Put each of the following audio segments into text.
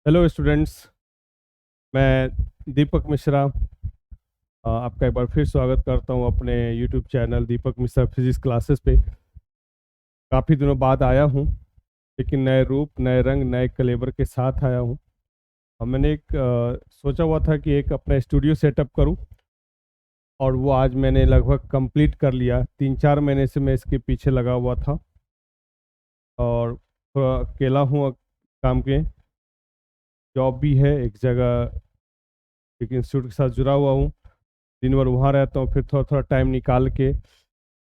Hello students. मैं दीपक मिश्रा आपका एक बार फिर स्वागत करता हूं अपने यूट्यूब चैनल दीपक मिश्रा फिजिक्स क्लासेस पे। काफ़ी दिनों बाद आया हूं, लेकिन नए रूप नए रंग नए कलेबर के साथ आया हूं। और मैंने एक सोचा हुआ था कि एक अपना स्टूडियो सेटअप करूं, और वो आज मैंने लगभग कंप्लीट कर लिया। 3-4 महीने से मैं इसके पीछे लगा हुआ था, और थोड़ा अकेला हूँ काम के। जॉब भी है एक जगह, एक इंस्टीट्यूट के साथ जुड़ा हुआ हूँ। दिन भर वहाँ रहता हूँ, फिर थोड़ा थोड़ा टाइम निकाल के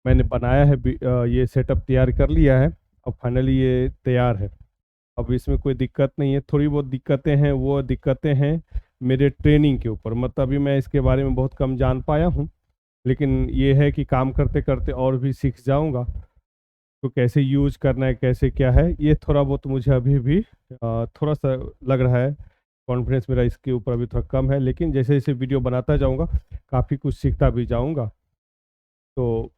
मैंने बनाया है ये सेटअप तैयार कर लिया है। अब फाइनली ये तैयार है। अब इसमें कोई दिक्कत नहीं है। थोड़ी बहुत दिक्कतें हैं, वो दिक्कतें हैं मेरे ट्रेनिंग के ऊपर। मतलब अभी मैं इसके बारे में बहुत कम जान पाया हूँ, लेकिन ये है कि काम करते करते और भी सीख जाऊँगा। तो कैसे यूज करना है, कैसे क्या है, ये थोड़ा बहुत मुझे अभी भी थोड़ा सा लग रहा है। कॉन्फिडेंस मेरा इसके ऊपर अभी थोड़ा कम है, लेकिन जैसे जैसे वीडियो बनाता जाऊँगा काफ़ी कुछ सीखता भी जाऊँगा। तो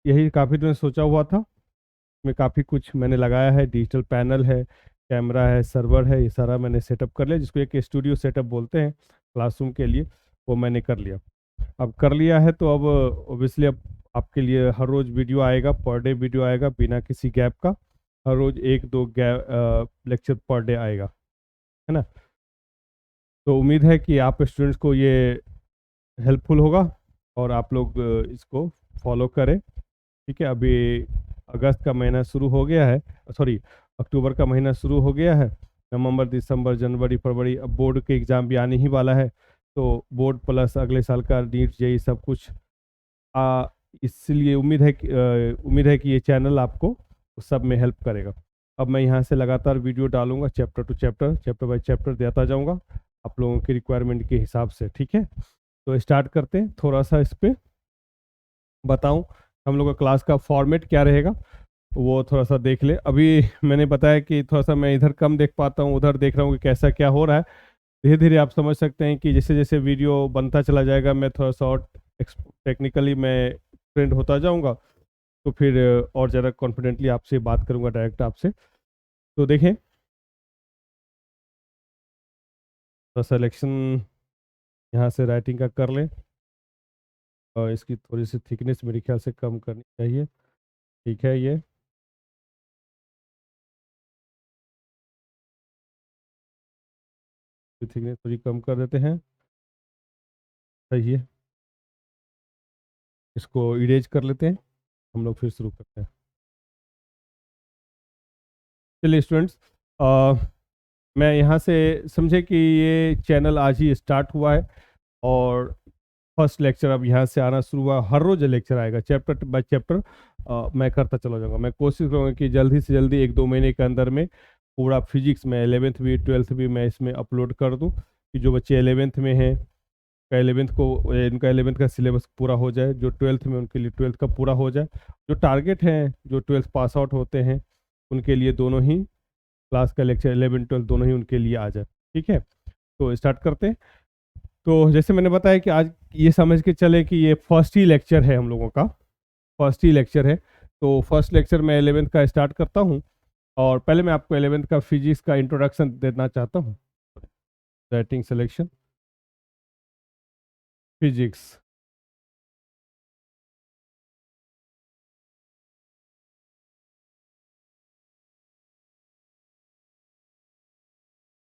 यही काफ़ी दिन सोचा हुआ था। इसमें काफ़ी कुछ मैंने लगाया है, डिजिटल पैनल है, कैमरा है, सर्वर है, ये सारा मैंने सेटअप कर लिया, जिसको एक स्टूडियो सेटअप बोलते हैं क्लासरूम के लिए। वो मैंने कर लिया। अब कर लिया है तो अब ओबियसली अब आपके लिए हर रोज़ वीडियो आएगा, पर डे वीडियो आएगा बिना किसी गैप का। हर रोज़ 1-2 लेक्चर पर डे आएगा, है ना। तो उम्मीद है कि आप स्टूडेंट्स को ये हेल्पफुल होगा, और आप लोग इसको फॉलो करें। ठीक है। अभी अगस्त का महीना शुरू हो गया है, सॉरी, अक्टूबर का महीना शुरू हो गया है। नवंबर, दिसंबर, जनवरी, फरवरी, अब बोर्ड के एग्ज़ाम भी आने ही वाला है। तो बोर्ड प्लस अगले साल का नीट जेई सब कुछ आ, इसलिए उम्मीद है कि ये चैनल आपको उस सब में हेल्प करेगा। अब मैं यहाँ से लगातार वीडियो डालूंगा, chapter two chapter, chapter by chapter देता जाऊँगा आप लोगों की रिक्वायरमेंट के हिसाब से। ठीक है। तो स्टार्ट करते हैं। थोड़ा सा इस पे बताऊं हम लोग का क्लास का फॉर्मेट क्या रहेगा, वो थोड़ा सा देख ले। अभी मैंने बताया कि थोड़ा सा मैं इधर कम देख पाता हूँ, उधर देख रहा हूँ कि कैसा क्या हो रहा है। धीरे धीरे आप समझ सकते हैं कि जैसे जैसे वीडियो बनता चला जाएगा, मैं थोड़ा सा और टेक्निकली मैं ट्रेंड होता जाऊँगा। तो फिर और ज़्यादा कॉन्फिडेंटली आपसे बात करूँगा, डायरेक्ट आपसे। तो देखें, तो सिलेक्शन यहाँ से राइटिंग का कर लें, और इसकी थोड़ी सी थिकनेस मेरे ख्याल से कम करनी चाहिए। ठीक है। ये थिकनेस थोड़ी कम कर देते हैं। सही है। इसको इरेज कर लेते हैं। हम लोग फिर शुरू करते हैं। चलिए स्टूडेंट्स, मैं यहाँ से समझे कि ये चैनल आज ही स्टार्ट हुआ है, और फर्स्ट लेक्चर अब यहाँ से आना शुरू हुआ। हर रोज़ लेक्चर आएगा, चैप्टर बाय चैप्टर मैं करता चला जाऊँगा। मैं कोशिश करूँगा कि जल्दी से जल्दी 1-2 महीने के अंदर में पूरा फिजिक्स में 11th भी 12th भी मैं इसमें अपलोड कर दूँ, कि जो बच्चे 11th में हैं का 11th को इनका 11th का सिलेबस पूरा हो जाए, जो 12th में उनके लिए 12th का पूरा हो जाए। जो टारगेट हैं, जो 12th पास आउट होते हैं, उनके लिए दोनों ही क्लास का लेक्चर 11-12 दोनों ही उनके लिए आ जाए। ठीक है। तो स्टार्ट करते हैं। तो जैसे मैंने बताया कि आज ये समझ के चले कि ये फर्स्ट ही लेक्चर है हम लोगों का, फर्स्ट ही लेक्चर है। तो फर्स्ट लेक्चर मैं 11th का स्टार्ट करता हूँ, और पहले मैं आपको 11th का फिजिक्स का इंट्रोडक्शन देना चाहता हूँ। Writing selection, physics.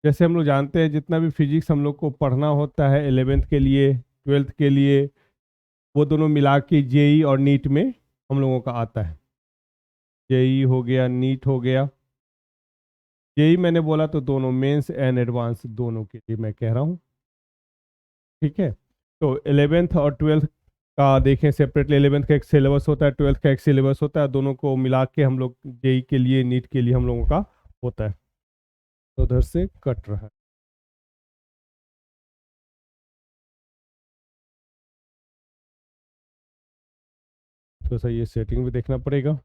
जैसे हम लोग जानते हैं, जितना भी फिजिक्स हम लोग को पढ़ना होता है 11th के लिए 12th के लिए, वो दोनों मिला के जेई और नीट में हम लोगों का आता है। जेई हो गया, नीट हो गया। जेई मैंने बोला तो दोनों मेंस एंड एडवांस दोनों के लिए मैं कह रहा हूँ। ठीक है। तो 11th और 12th का देखें सेपरेटली। 11th का एक सिलेबस होता है, 12th का एक सिलेबस होता है, दोनों को मिला के हम लोग जेई के लिए नीट के लिए हम लोगों का होता है। तो उधर से कट रहा है। तो सही, ये सेटिंग भी देखना पड़ेगा।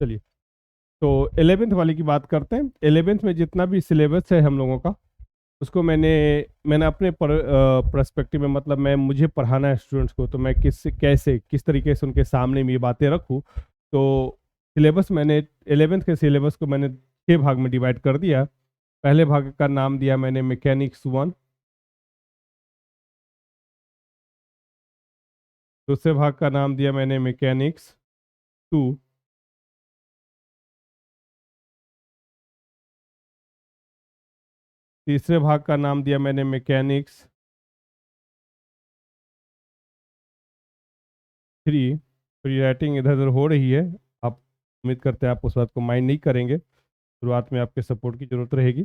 चलिए, तो 11th वाले की बात करते हैं। 11th में जितना भी सिलेबस है हम लोगों का, उसको मैंने मैंने अपने पर्सपेक्टिव में, मतलब मैं मुझे पढ़ाना है स्टूडेंट्स को, तो मैं किस तरीके से उनके सामने में ये बातें रखूँ। तो सिलेबस मैंने 11th के सिलेबस को मैंने 6 भाग में डिवाइड कर दिया। पहले भाग का नाम दिया मैंने मैकेनिक्स 1, दूसरे भाग का नाम दिया मैंने मैकेनिक्स 2, तीसरे भाग का नाम दिया मैंने मैकेनिक्स 3। फ्री राइटिंग इधर उधर हो रही है, आप उम्मीद करते हैं आप उस बात को माइंड नहीं करेंगे। शुरुआत में आपके सपोर्ट की जरूरत रहेगी।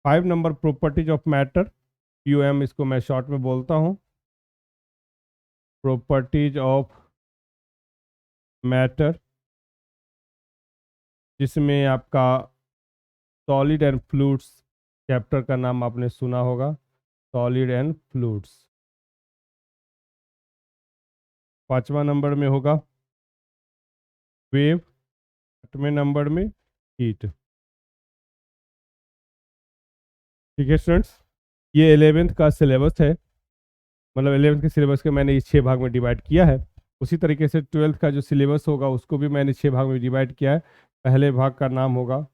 5 number properties of matter, POM इसको मैं शॉर्ट में बोलता हूँ, प्रॉपर्टीज ऑफ मैटर, जिसमें आपका सॉलिड एंड फ्लूइड्स चैप्टर का नाम आपने सुना होगा, सॉलिड एंड फ्लूइड्स। 5वां नंबर में होगा वेव, 8वें नंबर में हीट। ठीक है स्टूडेंट्स, ये 11th का सिलेबस है, मतलब 11th के सिलेबस के मैंने इस 6 भाग में डिवाइड किया है। उसी तरीके से 12th का जो सिलेबस होगा उसको भी मैंने 6 भाग में डिवाइड किया है। पहले भाग का नाम होगा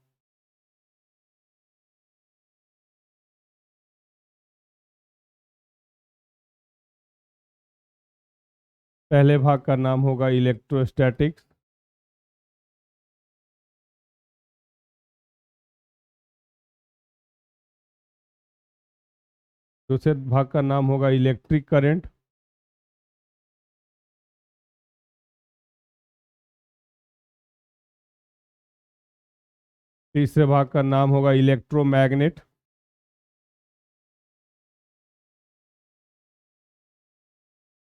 पहले भाग का नाम होगा इलेक्ट्रोस्टैटिक्स, दूसरे भाग का नाम होगा इलेक्ट्रिक करंट, तीसरे भाग का नाम होगा इलेक्ट्रोमैग्नेट,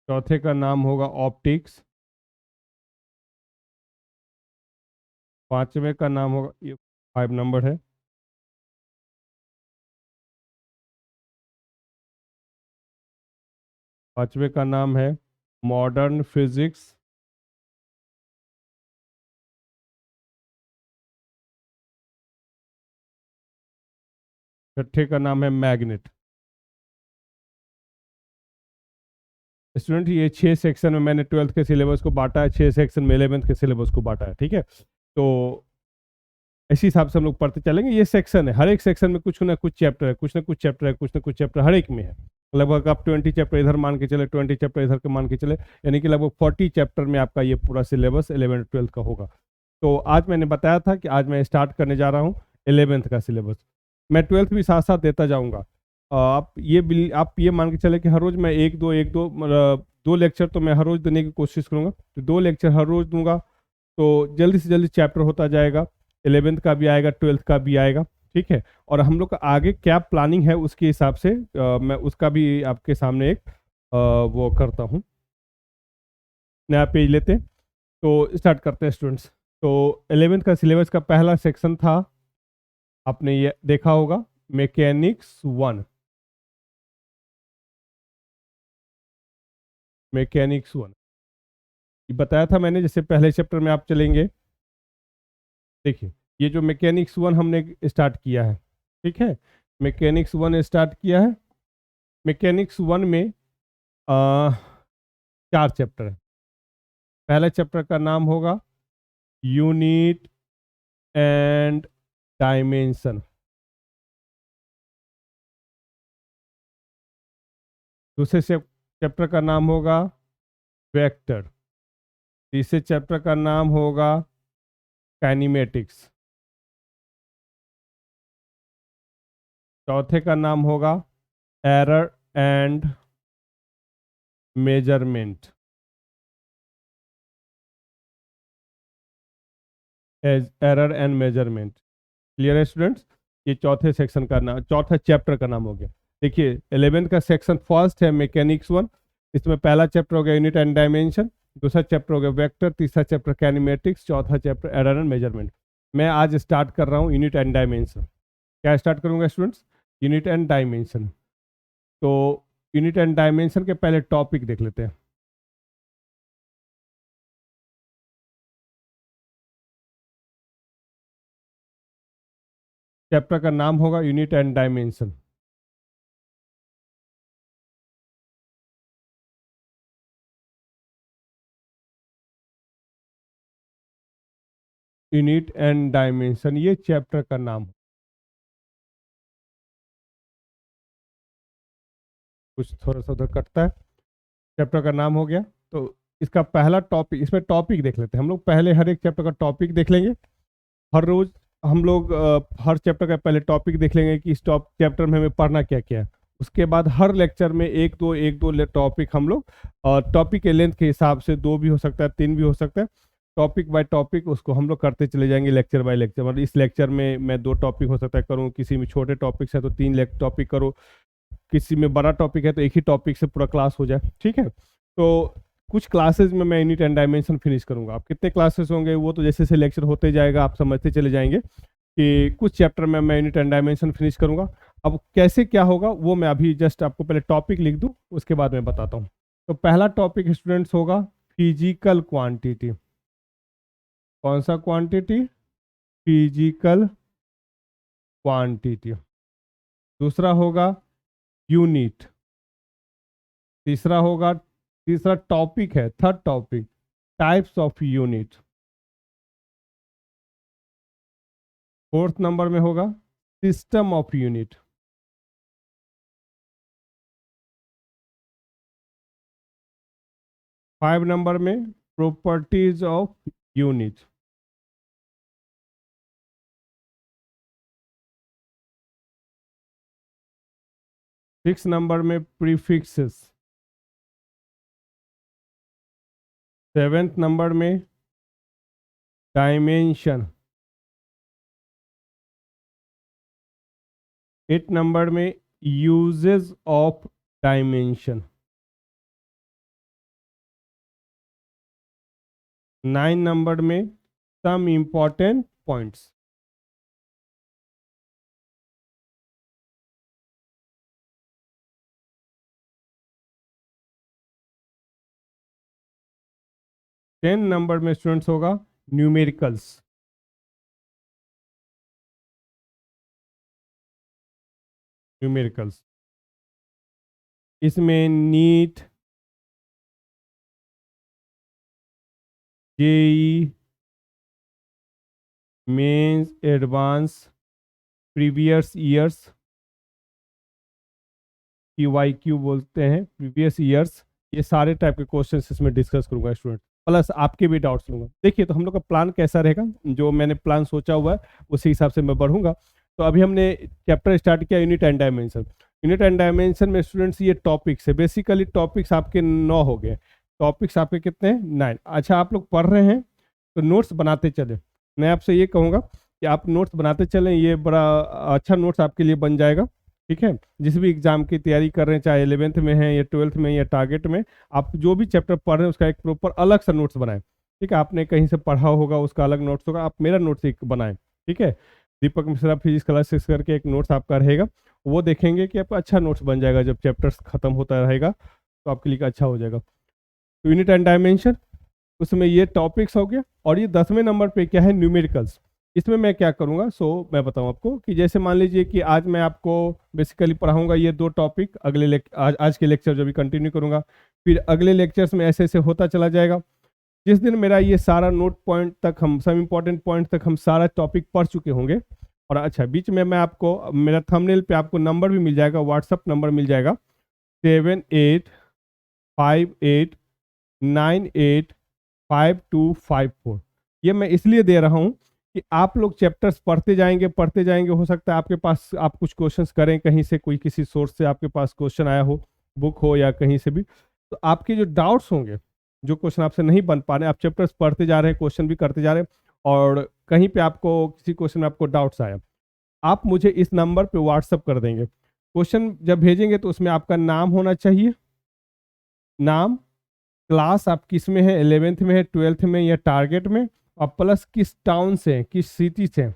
चौथे का नाम होगा ऑप्टिक्स, पांचवें का नाम होगा, ये 5 नंबर है, पांचवें का नाम है मॉडर्न फिजिक्स, छठे का नाम है मैग्नेट। स्टूडेंट, ये 6 सेक्शन में मैंने 12th के सिलेबस को बांटा है, 6 सेक्शन में 11th के सिलेबस को बांटा है। ठीक है, तो इसी हिसाब से हम लोग पढ़ते चलेंगे। ये सेक्शन है, हर एक सेक्शन में कुछ ना कुछ चैप्टर है, कुछ ना कुछ चैप्टर है, कुछ ना कुछ चैप्टर हर एक में है। लगभग आप 20 चैप्टर इधर मान के चले, 20 चैप्टर इधर के मान के चले, यानी कि लगभग 40 चैप्टर में आपका ये पूरा सिलेबस 11th-12th का होगा। तो आज मैंने बताया था कि आज मैं स्टार्ट करने जा रहा हूँ 11th का सिलेबस। मैं 12th भी साथ साथ देता जाऊँगा। आप ये मान के चले कि हर रोज़ मैं एक दो मतलब 2 लेक्चर तो मैं हर रोज़ देने की कोशिश करूँगा। तो 2 लेक्चर हर रोज़ दूंगा, तो जल्दी से जल्दी चैप्टर होता जाएगा, 11th का भी आएगा, 12th का भी आएगा। ठीक है, और हम लोग का आगे क्या प्लानिंग है उसके हिसाब से मैं उसका भी आपके सामने एक वो करता हूँ। नया पेज लेते हैं, तो स्टार्ट करते हैं स्टूडेंट्स। तो 11th का सिलेबस का पहला सेक्शन था, आपने ये देखा होगा, मैकेनिक्स 1। मैकेनिक्स 1 ये बताया था मैंने, जैसे पहले चैप्टर में आप चलेंगे। देखिए, ये जो मैकेनिक्स 1 हमने स्टार्ट किया है, ठीक है, मैकेनिक्स 1 स्टार्ट किया है। मैकेनिक्स 1 में 4 चैप्टर है। पहला चैप्टर का नाम होगा यूनिट एंड डायमेंशन, दूसरे चैप्टर का नाम होगा वेक्टर, तीसरे चैप्टर का नाम होगा काइनेमेटिक्स, चौथे का नाम होगा error and measurement, error and measurement. Clear है स्टूडेंट्स, ये चौथे सेक्शन का नाम, चौथा चैप्टर का नाम हो गया। देखिए, 11th का सेक्शन फर्स्ट है मैकेनिक्स 1। इसमें पहला चैप्टर हो गया यूनिट एंड डायमेंशन, दूसरा चैप्टर हो गया वेक्टर, तीसरा चैप्टर कैनिमेटिक्स, चौथा चैप्टर एरर एंड मेजरमेंट। मैं आज स्टार्ट कर रहा हूँ यूनिट एंड डायमेंशन। क्या स्टार्ट करूंगा स्टूडेंट्स? Unit and dimension. तो यूनिट एंड डायमेंशन के पहले टॉपिक देख लेते हैं। चैप्टर का नाम होगा unit and dimension. Unit and dimension, ये चैप्टर का नाम है। कुछ थोड़ा सा उधर कटता है। चैप्टर का नाम हो गया। तो इसका पहला टॉपिक, इसमें टॉपिक देख लेते हैं हम लोग। पहले हर एक चैप्टर का टॉपिक देख लेंगे। हर रोज हम लोग हर चैप्टर का पहले टॉपिक देख लेंगे कि इस चैप्टर में हमें पढ़ना क्या क्या है। उसके बाद हर लेक्चर में एक दो टॉपिक हम लोग, टॉपिक के लेंथ के हिसाब से 2 भी हो सकता है, 3 भी हो सकता है, टॉपिक बाय टॉपिक उसको हम लोग करते चले जाएंगे लेक्चर बाय लेक्चर। मतलब इस लेक्चर में मैं 2 टॉपिक हो सकता है करूँ, किसी में छोटे टॉपिक्स है तो 3 टॉपिक करो, किसी में बड़ा टॉपिक है तो एक ही टॉपिक से पूरा क्लास हो जाए। ठीक है। तो कुछ क्लासेज में मैं यूनिट एंड डायमेंशन फिनिश करूंगा। अब कितने क्लासेस होंगे वो तो जैसे जैसे लेक्चर होते जाएगा आप समझते चले जाएंगे कि कुछ चैप्टर में मैं यूनिट एंड डायमेंशन फिनिश करूंगा। अब कैसे क्या होगा वो मैं अभी जस्ट आपको पहले टॉपिक लिख दूं, उसके बाद मैं बताता हूँ। तो पहला टॉपिक स्टूडेंट्स होगा फिजिकल क्वांटिटी। कौन सा क्वांटिटी? Physical quantity. दूसरा होगा यूनिट। तीसरा टॉपिक है, third topic, types of unit. Fourth number में होगा system of unit. Five number में properties of unit. Six number में प्रीफिक्सेस। सेवेंथ नंबर में डायमेंशन। एट नंबर में यूजेस ऑफ डायमेंशन। 9 नंबर में some important points. Ten number में students होगा numericals. Numericals इसमें NEET, JEE mains, advance, previous years, PYQ बोलते हैं, प्रीवियस ईयर्स, ये सारे टाइप के क्वेश्चन इसमें डिस्कस करूंगा स्टूडेंट। प्लस आपके भी डाउट्स लूंगा। देखिए तो हम लोग का प्लान कैसा रहेगा, जो मैंने प्लान सोचा हुआ है उसी हिसाब से मैं बढ़ूंगा। तो अभी हमने चैप्टर स्टार्ट किया unit and dimension. Unit and dimension में स्टूडेंट्स ये टॉपिक्स है, बेसिकली टॉपिक्स आपके 9 हो गए। टॉपिक्स आपके कितने हैं? 9। अच्छा, आप लोग पढ़ रहे हैं तो नोट्स बनाते चले। मैं आपसे ये कहूँगा कि आप नोट्स बनाते चलें, ये बड़ा अच्छा नोट्स आपके लिए बन जाएगा। ठीक है। जिस भी एग्जाम की तैयारी कर रहे हैं, चाहे 11th में है या 12th में या टारगेट में, आप जो भी चैप्टर पढ़ रहे हैं उसका एक प्रॉपर अलग सा नोट्स बनाएं। ठीक है। आपने कहीं से पढ़ा होगा उसका अलग नोट्स होगा, आप मेरा नोट्स एक बनाएं। ठीक है। दीपक मिश्रा फिजिक्स क्लास 6 करके एक नोट्स आपका रहेगा, वो देखेंगे कि आपका अच्छा नोट्स बन जाएगा। जब चैप्टर्स खत्म होता रहेगा तो आपके लिए अच्छा हो जाएगा। तो यूनिट एंड डायमेंशन, उसमें ये टॉपिक्स हो गया। और ये 10वें नंबर पे क्या है? न्यूमेरिकल्स। इसमें मैं क्या करूंगा, मैं बताऊं आपको कि जैसे मान लीजिए कि आज मैं आपको बेसिकली पढ़ाऊंगा ये 2 टॉपिक। आज के लेक्चर जो भी कंटिन्यू करूंगा, फिर अगले लेक्चर्स में ऐसे ऐसे होता चला जाएगा। जिस दिन मेरा ये सारा नोट पॉइंट तक, हम सब इंपॉर्टेंट पॉइंट तक हम सारा टॉपिक पढ़ चुके होंगे। और अच्छा, बीच में मैं आपको मेरा थंबनेल पे आपको नंबर भी मिल जाएगा, व्हाट्सअप नंबर मिल जाएगा 7858985254। ये मैं इसलिए दे रहा हूँ कि आप लोग चैप्टर्स पढ़ते जाएंगे। हो सकता है आपके पास, आप कुछ क्वेश्चंस करें कहीं से, कोई किसी सोर्स से आपके पास क्वेश्चन आया हो, बुक हो या कहीं से भी, तो आपके जो डाउट्स होंगे, जो क्वेश्चन आपसे नहीं बन पा रहे, आप चैप्टर्स पढ़ते जा रहे हैं, क्वेश्चन भी करते जा रहे हैं, और कहीं पे आपको किसी क्वेश्चन में आपको डाउट्स आया, आप मुझे इस नंबर पे व्हाट्सअप कर देंगे। क्वेश्चन जब भेजेंगे तो उसमें आपका नाम होना चाहिए, नाम, क्लास आप किस में है, 11th में है, 12th में या टारगेट में, और प्लस किस टाउन से, किस सिटी से,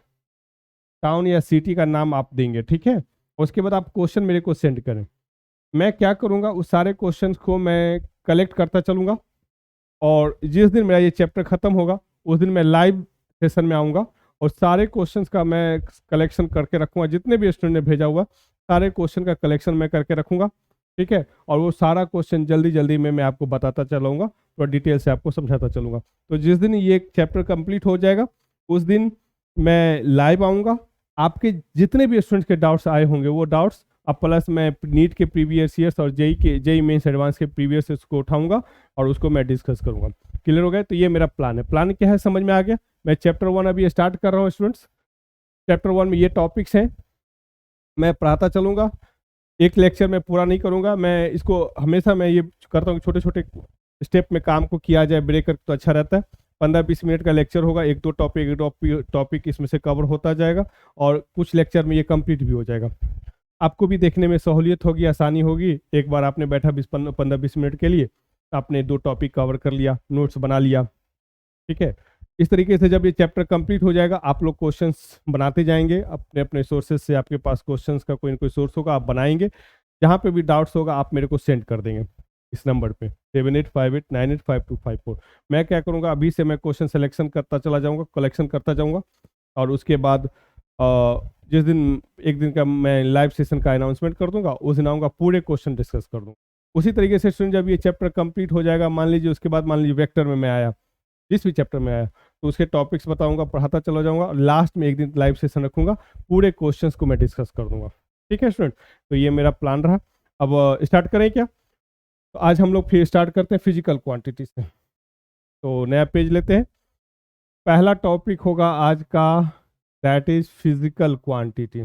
टाउन या सिटी का नाम आप देंगे। ठीक है। उसके बाद आप क्वेश्चन मेरे को सेंड करें। मैं क्या करूँगा, उस सारे क्वेश्चंस को मैं कलेक्ट करता चलूँगा, और जिस दिन मेरा ये चैप्टर खत्म होगा उस दिन मैं लाइव सेशन में आऊँगा, और सारे क्वेश्चंस का मैं कलेक्शन करके रखूँगा। जितने भी स्टूडेंट ने भेजा हुआ सारे क्वेश्चन का कलेक्शन मैं करके रखूँगा। ठीक है। और वो सारा क्वेश्चन जल्दी जल्दी में मैं आपको बताता चलाऊँगा, तो डिटेल से आपको समझाता चलूँगा। तो जिस दिन ये चैप्टर कंप्लीट हो जाएगा उस दिन मैं लाइव आऊँगा। आपके जितने भी स्टूडेंट्स के डाउट्स आए होंगे वो डाउट्स, अब प्लस मैं नीट के प्रीवियस ईयर्स और जेईई मेंस एडवांस के प्रीवियस ईयर्स को उठाऊँगा और उसको मैं डिस्कस करूँगा। क्लियर हो गया? तो ये मेरा प्लान है। प्लान क्या है समझ में आ गया? मैं चैप्टर 1 अभी स्टार्ट कर रहा हूँ स्टूडेंट्स। चैप्टर 1 में ये टॉपिक्स हैं, मैं पढ़ाता चलूँगा। एक लेक्चर में पूरा नहीं करूँगा, मैं इसको हमेशा मैं ये करता हूँ छोटे-छोटे स्टेप में काम को किया जाए ब्रेक कर तो अच्छा रहता है। 15-20 मिनट का लेक्चर होगा, 1-2 टॉपिक, 1 टॉपिक इसमें से कवर होता जाएगा और कुछ लेक्चर में ये कंप्लीट भी हो जाएगा। आपको भी देखने में सहूलियत होगी, आसानी होगी। एक बार आपने बैठा 15-20 मिनट के लिए, आपने 2 टॉपिक कवर कर लिया, नोट्स बना लिया, ठीक है? इस तरीके से जब ये चैप्टर कंप्लीट हो जाएगा, आप लोग क्वेश्चंस बनाते जाएँगे, अपने-अपने सोर्सेज़ से आपके पास क्वेश्चंस का कोई न कोई सोर्स होगा, आप बनाएँगे। जहाँ पे भी डाउट्स होगा आप मेरे को सेंड कर देंगे इस नंबर पे 7858985254। मैं क्या करूँगा, अभी से मैं क्वेश्चन सिलेक्शन करता चला जाऊँगा, कलेक्शन करता जाऊँगा और उसके बाद जिस दिन एक दिन का मैं लाइव सेशन का अनाउंसमेंट कर दूँगा, उस दिन आऊँगा, पूरे क्वेश्चन डिस्कस कर दूँगा। उसी तरीके से स्टूडेंट जब ये चैप्टर कंप्लीट हो जाएगा, मान लीजिए उसके बाद मान लीजिए वेक्टर में मैं आया, जिस भी चैप्टर में आया, तो उसके टॉपिक्स बताऊँगा, पढ़ाता चला जाऊँगा और लास्ट में एक दिन लाइव सेशन रखूँगा, पूरे क्वेश्चंस को मैं डिस्कस कर दूँगा। ठीक है स्टूडेंट? तो ये मेरा प्लान रहा। अब स्टार्ट करें क्या? तो आज हम लोग फिर स्टार्ट करते हैं फिजिकल क्वांटिटी से। तो नया पेज लेते हैं। पहला टॉपिक होगा आज का, दैट इज़ फिजिकल क्वांटिटी।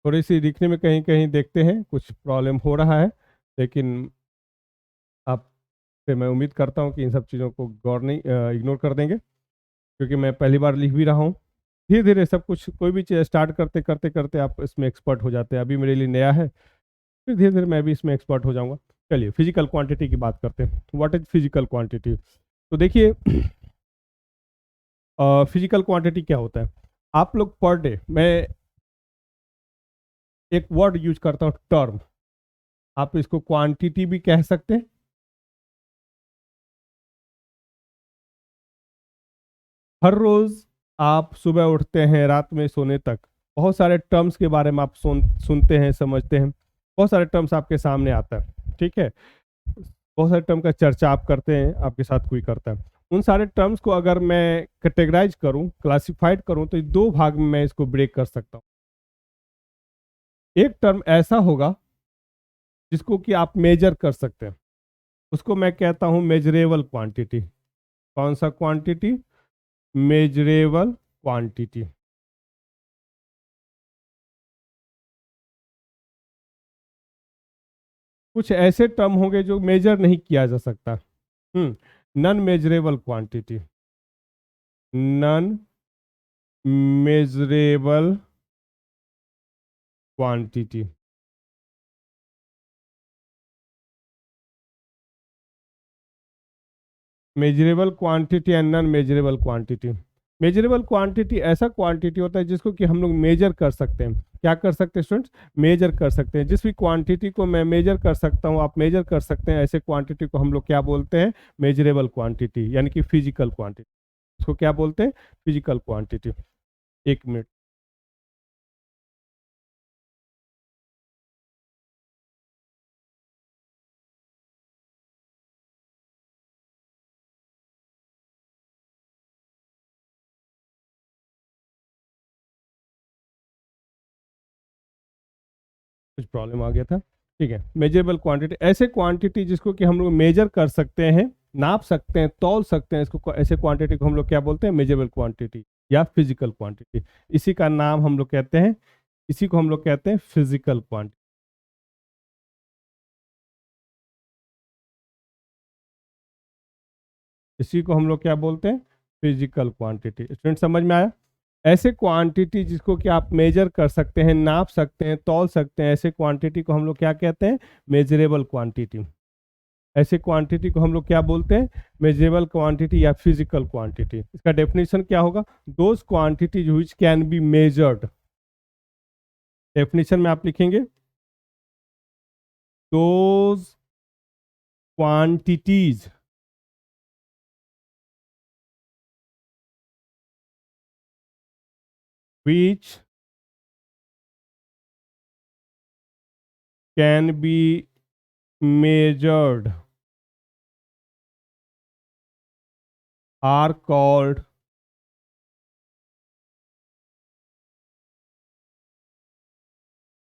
थोड़ी-सी दिखने में कहीं-कहीं देखते हैं कुछ प्रॉब्लम हो रहा है, लेकिन आपसे मैं उम्मीद करता हूँ कि इन सब चीज़ों को गौर नहीं इग्नोर कर देंगे, क्योंकि मैं पहली बार लिख भी रहा हूँ। धीरे-धीरे सब कुछ कोई भी चीज़ स्टार्ट करते-करते आप इसमें एक्सपर्ट हो जाते हैं। अभी मेरे लिए नया है, फिर धीरे-धीरे मैं भी इसमें एक्सपर्ट हो जाऊँगा। चलिए फिजिकल क्वांटिटी की बात करते हैं। What is physical quantity? तो देखिए फिजिकल क्वांटिटी क्या होता है? आप लोग पर डे, मैं एक वर्ड यूज़ करता हूँ टर्म, आप इसको क्वांटिटी भी कह सकते हैं। हर रोज़ आप सुबह उठते हैं, रात में सोने तक, बहुत सारे टर्म्स के बारे में आप सुनते हैं, समझते हैं। बहुत सारे टर्म्स आपके सामने आता है, ठीक है? बहुत सारे टर्म का चर्चा आप करते हैं, आपके साथ कोई करता है। उन सारे टर्म्स को अगर मैं कैटेगराइज़ करूँ, क्लासिफ़ाइड करूँ, तो 2 भाग में मैं इसको ब्रेक कर सकता हूँ। एक टर्म ऐसा होगा जिसको कि आप मेज़र कर सकते हैं, उसको मैं कहता हूँ मेज़रेबल क्वांटिटी। कौन-सा क्वांटिटी? Measurable quantity. कुछ ऐसे टर्म होंगे जो मेज़र नहीं किया जा सकता। Non measurable quantity, non measurable quantity. Measurable quantity and non measurable quantity. Measurable quantity ऐसा क्वांटिटी होता है जिसको कि हम लोग मेजर कर सकते हैं। क्या कर सकते हैं स्टूडेंट्स? मेजर कर सकते हैं। जिस भी क्वांटिटी को मैं मेजर कर सकता हूँ, आप मेजर कर सकते हैं, ऐसे क्वांटिटी को हम लोग क्या बोलते हैं? मेजरेबल क्वांटिटी, यानी कि फिजिकल क्वांटिटी। उसको क्या बोलते हैं? Physical quantity. एक मिनट, कुछ प्रॉब्लम आ गया था। ठीक है, मेजरेबल क्वांटिटी ऐसे क्वांटिटी जिसको कि हम लोग मेजर कर सकते हैं, नाप सकते हैं, तौल सकते हैं, इसको ऐसे क्वांटिटी को हम लोग क्या बोलते हैं? मेजरेबल क्वांटिटी या फिजिकल क्वांटिटी। इसी का नाम हम लोग कहते हैं, इसी को हम लोग कहते हैं फिजिकल क्वांटिटी। इसी को हम लोग क्या बोलते हैं? Physical quantity. स्टूडेंट समझ में आया? ऐसे क्वांटिटी जिसको कि आप मेजर कर सकते हैं, नाप सकते हैं, तौल सकते हैं, ऐसे क्वांटिटी को हम लोग क्या कहते हैं? Measurable quantity. ऐसे क्वांटिटी को हम लोग क्या बोलते हैं? मेजरेबल क्वांटिटी या फिजिकल क्वांटिटी। इसका डेफिनेशन क्या होगा? Those quantities which can be measured. Definition में आप लिखेंगे, those quantities which can be measured, which can be measured, are called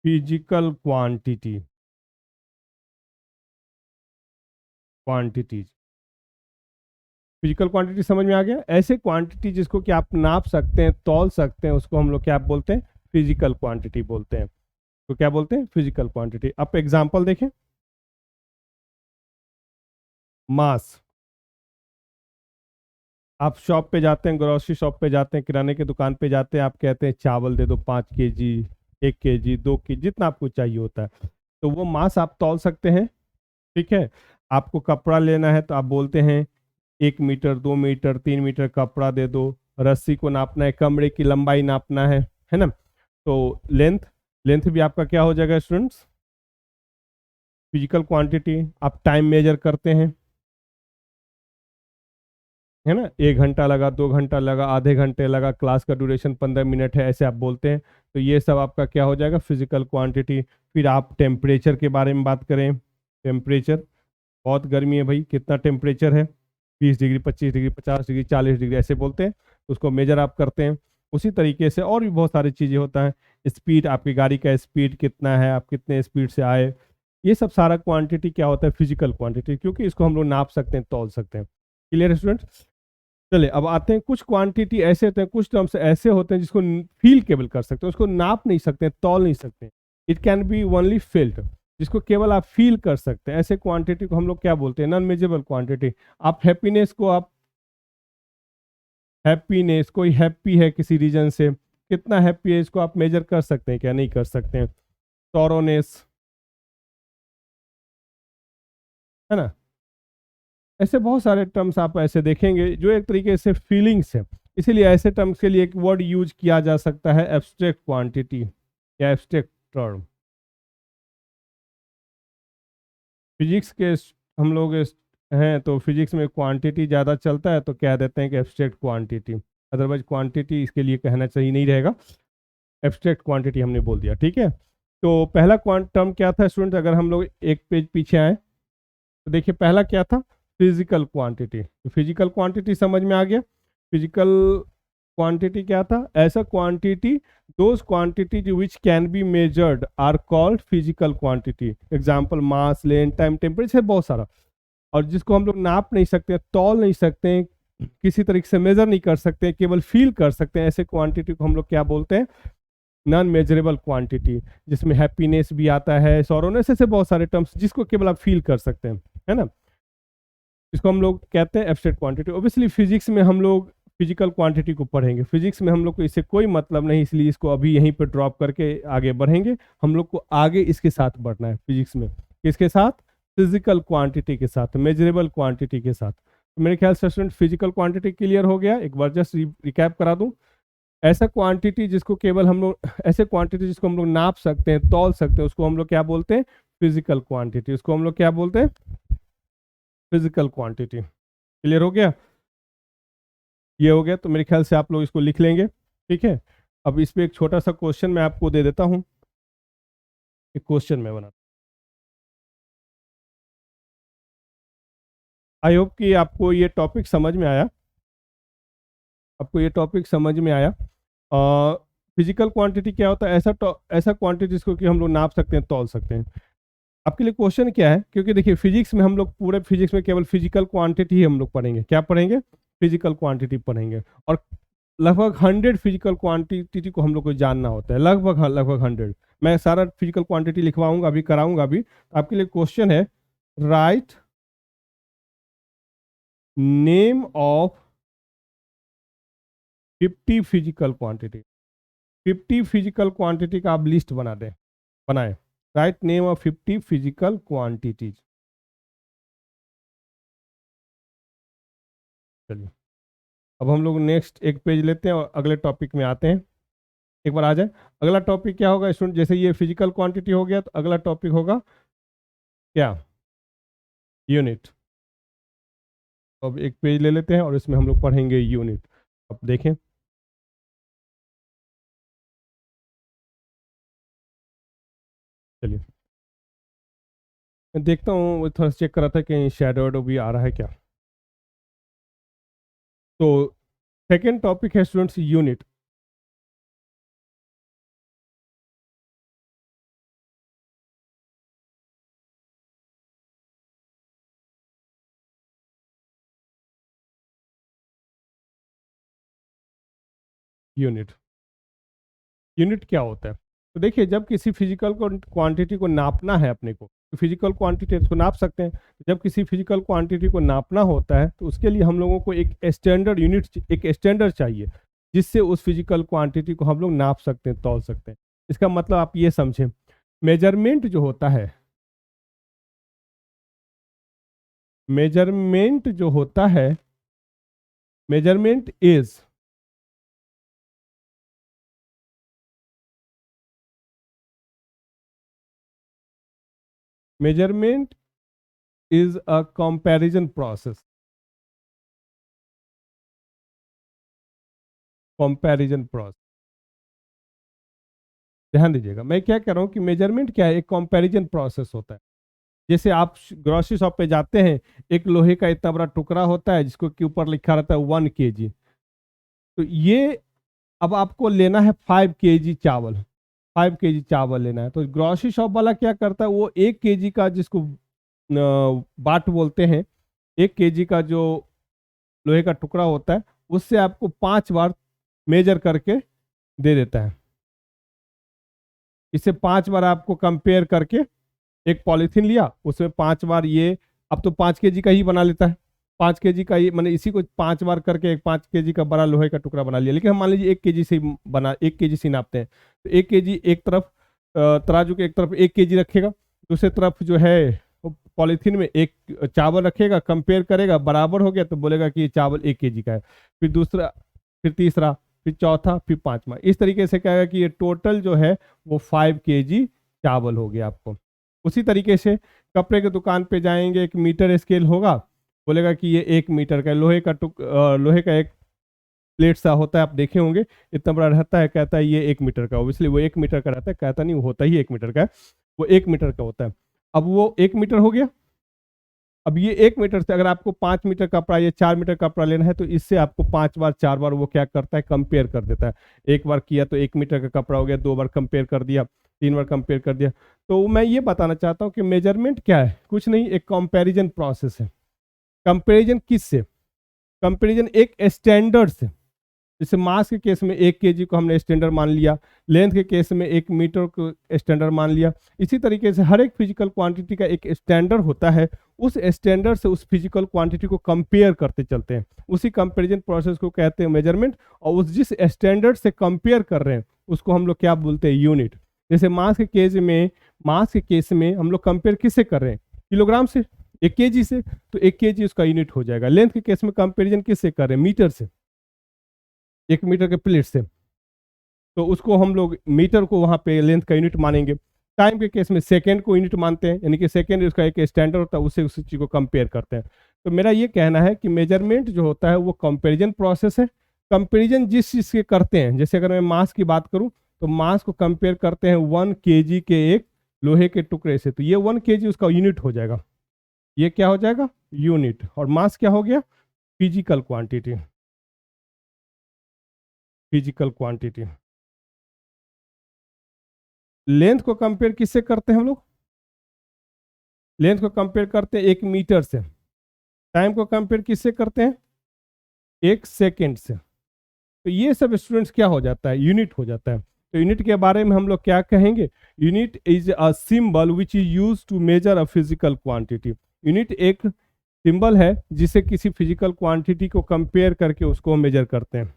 physical quantities. Physical quantity समझ में आ गया? ऐसे क्वांटिटी जिसको कि आप नाप सकते हैं, तौल सकते हैं, उसको हम लोग क्या बोलते हैं? फिजिकल क्वांटिटी बोलते हैं। तो क्या बोलते हैं? Physical quantity. आप एग्जांपल देखें। मास। आप शॉप पे जाते हैं, ग्रोसरी शॉप पे जाते हैं, किराने की दुकान पे जाते हैं, आप कहते हैं चावल दे दो 5 केजी, 1 केजी, 2 केजी, जितना आपको चाहिए होता है। तो वो मास आप तौल सकते हैं। ठीक है। आपको कपड़ा लेना है तो आप बोलते हैं 1 मीटर, 2 मीटर, 3 मीटर कपड़ा दे दो। रस्सी को नापना है, कमरे की लंबाई नापना है ना? तो लेंथ, लेंथ भी आपका क्या हो जाएगा स्टूडेंट्स? Physical quantity. आप टाइम मेजर करते हैं, है ना? 1 घंटा लगा, 2 घंटा लगा, आधे घंटे लगा, क्लास का ड्यूरेशन 15 मिनट है, ऐसे आप बोलते हैं। तो ये सब आपका क्या हो जाएगा? Physical quantity. फिर आप टेम्परेचर के बारे में बात करें। टेम्परेचर, बहुत गर्मी है भाई, कितना टेम्परेचर है? 20 डिग्री, 25 डिग्री, 50 डिग्री, 40 डिग्री, ऐसे बोलते हैं। उसको मेजर आप करते हैं। उसी तरीके से और भी बहुत सारी चीज़ें होता है। स्पीड, आपकी गाड़ी का स्पीड कितना है, आप कितने स्पीड से आए, ये सब सारा क्वांटिटी क्या होता है? फिजिकल क्वांटिटी, क्योंकि इसको हम लोग नाप सकते हैं, तौल सकते हैं। Clear student? चलिए अब आते हैं, कुछ क्वांटिटी ऐसे होते हैं, कुछ टर्म्स ऐसे होते हैं जिसको फील केवल कर सकते हैं, उसको नाप नहीं सकते, तौल नहीं सकते। It can be only field, जिसको केवल आप फील कर सकते हैं। ऐसे क्वांटिटी को हम लोग क्या बोलते हैं? Non measurable quantity. आप हैप्पीनेस को, आप हैप्पीनेस, कोई हैप्पी है किसी रीजन से, कितना हैप्पी है, इसको आप मेजर कर सकते हैं क्या? नहीं कर सकते हैं। सॉरोनेस, है ना? ऐसे बहुत सारे टर्म्स आप ऐसे देखेंगे जो एक तरीके से फीलिंग्स है। इसीलिए ऐसे टर्म्स के लिए एक वर्ड यूज किया जा सकता है, एब्स्ट्रैक्ट क्वांटिटी या एब्स्ट्रैक्ट टर्म। फिजिक्स के हम लोग हैं तो फिजिक्स में क्वांटिटी ज़्यादा चलता है, तो कह देते हैं कि एब्स्ट्रैक्ट क्वांटिटी। अदरवाइज क्वांटिटी इसके लिए कहना सही नहीं रहेगा। एब्स्ट्रैक्ट क्वांटिटी हमने बोल दिया, ठीक है। तो पहला टर्म क्या था स्टूडेंट? अगर हम लोग एक पेज पीछे आए तो देखिए पहला क्या था? Physical quantity. तो फिजिकल क्वांटिटी समझ में आ गया। फिजिकल क्वांटिटी क्या था? ऐसा quantity, those quantity which can be measured are called physical quantity. Example mass, length, time, temperature, बहुत सारा। और जिसको हम लोग नाप नहीं सकते, तौल नहीं सकते, किसी तरीके से मेजर नहीं कर सकते, केवल फील कर सकते हैं, ऐसे क्वांटिटी को हम लोग क्या बोलते हैं? Non measurable quantity. जिसमें हैप्पीनेस भी आता है, सॉरोनेस, ऐसे बहुत सारे टर्म्स जिसको केवल आप फील कर सकते हैं, है ना? इसको हम लोग कहते हैं एब्स्ट्रैक्ट क्वांटिटी। ऑब्वियसली फिजिक्स में हम लोग फिजिकल क्वांटिटी को पढ़ेंगे, फिजिक्स में हम लोग को इससे कोई मतलब नहीं, इसलिए इसको अभी यहीं पर ड्रॉप करके आगे बढ़ेंगे। हम लोग को आगे इसके साथ बढ़ना है फिजिक्स में। किसके साथ? फिजिकल क्वांटिटी के साथ, मेजरेबल क्वांटिटी के साथ। तो मेरे ख्याल से स्टूडेंट फिजिकल क्वांटिटी क्लियर हो गया। एक बार जस्ट रिकैप करा दूं। ऐसा क्वांटिटी जिसको केवल हम लोग, ऐसे क्वांटिटी जिसको हम लोग नाप सकते हैं, तौल सकते हैं, उसको हम लोग क्या बोलते हैं? Physical quantity. उसको हम लोग क्या बोलते हैं? Physical quantity. क्लियर हो गया? ये हो गया तो मेरे ख्याल से आप लोग इसको लिख लेंगे, ठीक है। अब इस पे एक छोटा सा क्वेश्चन मैं आपको दे देता हूँ। एक क्वेश्चन मैं बना, आई होप कि आपको ये टॉपिक समझ में आया। आपको ये टॉपिक समझ में आया। फिजिकल क्वांटिटी क्या होता है? ऐसा क्वांटिटी जिसको कि हम लोग नाप सकते हैं, तौल सकते हैं। आपके लिए क्वेश्चन क्या है? क्योंकि देखिए फिजिक्स में हम लोग, पूरे फिजिक्स में केवल फिजिकल क्वांटिटी ही हम लोग पढ़ेंगे। क्या पढ़ेंगे? फिजिकल क्वांटिटी पढ़ेंगे। और लगभग 100 फिजिकल क्वांटिटी को हम लोग को जानना होता है, लगभग, हाँ, लगभग 100। मैं सारा फिजिकल क्वांटिटी लिखवाऊंगा अभी, कराऊंगा अभी। आपके लिए क्वेश्चन है, write name of 50 physical quantity. 50 physical quantity का आप लिस्ट बना दें, बनाए। Write name of 50 physical quantities. चलिए अब हम लोग नेक्स्ट एक पेज लेते हैं और अगले टॉपिक में आते हैं। एक बार आ जाए। अगला टॉपिक क्या होगा स्टूडेंट? जैसे ये फिजिकल क्वांटिटी हो गया, तो अगला टॉपिक होगा क्या? यूनिट। अब एक पेज ले लेते हैं और इसमें हम लोग पढ़ेंगे यूनिट। अब देखें, चलिए मैं देखता हूँ, थोड़ा चेक कर रहा था कि शेडो वेडो भी आ रहा है क्या। तो सेकेंड टॉपिक है स्टूडेंट्स यूनिट। यूनिट यूनिट क्या होता है? तो देखिए, जब किसी फिजिकल क्वांटिटी को नापना है अपने को, तो फिजिकल क्वांटिटी को नाप सकते हैं। जब किसी फिजिकल क्वांटिटी को नापना होता है तो उसके लिए हम लोगों को एक स्टैंडर्ड यूनिट, एक स्टैंडर्ड चाहिए जिससे उस फिजिकल क्वांटिटी को हम लोग नाप सकते हैं, तौल सकते हैं। इसका मतलब आप ये समझें, मेजरमेंट जो होता है, मेजरमेंट जो होता है, measurement is measurement is a comparison process. Comparison process, ध्यान दीजिएगा मैं क्या कह रहा हूँ कि मेजरमेंट क्या है, एक कंपैरिजन प्रोसेस होता है। जैसे आप ग्रोसरी शॉप पे जाते हैं, एक लोहे का इतना बड़ा टुकड़ा होता है जिसको के ऊपर लिखा रहता है 1 kg। तो ये, अब आपको लेना है 5 kg चावल, 5 kg चावल लेना है, तो ग्रोसरी शॉप वाला क्या करता है, वो 1 kg का, जिसको बाट बोलते हैं, 1 kg का जो लोहे का टुकड़ा होता है, उससे आपको 5 बार मेजर करके दे देता है। इसे 5 बार आपको कंपेयर करके, एक पॉलीथीन लिया, उसमें 5 बार ये, अब तो 5 kg का ही बना लेता है। 5 kg का ही, मैंने इसी को 5 बार करके एक 5 kg का बड़ा लोहे का टुकड़ा बना लिया। लेकिन हम मान लीजिए 1 kg से बना, 1 kg से नापते हैं, तो 1 kg एक तरफ, तराजू के एक तरफ 1 kg रखेगा, दूसरी तरफ जो है पॉलीथीन में एक चावल रखेगा, कंपेयर करेगा, बराबर हो गया तो बोलेगा कि ये चावल 1 kg का है। फिर दूसरा, फिर तीसरा, फिर चौथा, फिर पांचवा, इस तरीके से कहेगा कि ये टोटल जो है वो 5 kg चावल हो गया आपको। उसी तरीके से कपड़े की दुकान पे जाएंगे, एक मीटर स्केल होगा, बोलेगा कि ये 1 मीटर का है। लोहे का एक प्लेट सा होता है, आप देखे होंगे, इतना बड़ा रहता है, कहता है ये 1 मीटर का, इसलिए वो 1 मीटर का रहता है, कहता नहीं वो होता ही 1 मीटर का है, वो 1 मीटर का होता है। अब वो 1 मीटर हो गया। अब ये 1 मीटर से अगर आपको 5 मीटर कपड़ा या 4 मीटर कपड़ा लेना है, तो इससे आपको 5 बार 4 बार वो क्या करता है, कंपेयर कर देता है। एक बार किया तो 1 मीटर का कपड़ा हो गया, 2 बार कंपेयर कर दिया, 3 बार कंपेयर कर दिया। तो मैं ये बताना चाहता हूँ कि मेजरमेंट क्या है, कुछ नहीं, एक कंपैरिजन प्रोसेस है। कंपैरिजन किस से? कंपैरिजन एक स्टैंडर्ड से। जैसे मास के केस में 1 kg को हमने स्टैंडर्ड मान लिया, लेंथ के केस में 1 मीटर को स्टैंडर्ड मान लिया। इसी तरीके से हर एक फिजिकल क्वांटिटी का एक स्टैंडर्ड होता है, उस स्टैंडर्ड से उस फिजिकल क्वांटिटी को कंपेयर करते चलते हैं, उसी कंपैरिजन प्रोसेस को कहते हैं मेजरमेंट। और उस जिस स्टैंडर्ड से कंपेयर कर रहे हैं उसको हम लोग क्या बोलते हैं, यूनिट। जैसे मास के केस में हम लोग कंपेयर किससे कर रहे हैं, किलोग्राम से, 1 kg से, तो 1 kg उसका यूनिट हो जाएगा। लेंथ के केस में कंपेरिजन किससे कर रहे हैं, मीटर से, 1 मीटर के प्लेट से, तो उसको हम लोग मीटर को वहाँ पे लेंथ का यूनिट मानेंगे। टाइम के केस में सेकंड को यूनिट मानते हैं, यानी कि सेकंड उसका एक स्टैंडर्ड होता है, उससे उस चीज़ को कंपेयर करते हैं। तो मेरा ये कहना है कि मेजरमेंट जो होता है वो कंपेरिजन प्रोसेस है। कंपेरिजन जिस चीज़ के करते हैं, जैसे अगर मैं मास की बात करूँ, तो मास को कंपेयर करते हैं 1 kg के एक लोहे के टुकड़े से, तो ये 1 kg उसका यूनिट हो जाएगा। ये क्या हो जाएगा, यूनिट। और मास क्या हो गया, physical quantity, physical quantity. Length को कंपेयर किससे करते हैं हम लोग, लेंथ को कंपेयर करते हैं 1 मीटर से। टाइम को कंपेयर किससे करते हैं, 1 सेकेंड से। तो ये सब स्टूडेंट्स क्या हो जाता है, यूनिट हो जाता है। तो यूनिट के बारे में हम लोग क्या कहेंगे, unit is a symbol which is use to measure a physical quantity. Unit एक सिंबल है जिसे किसी फिजिकल क्वांटिटी को कंपेयर करके उसको मेजर करते हैं।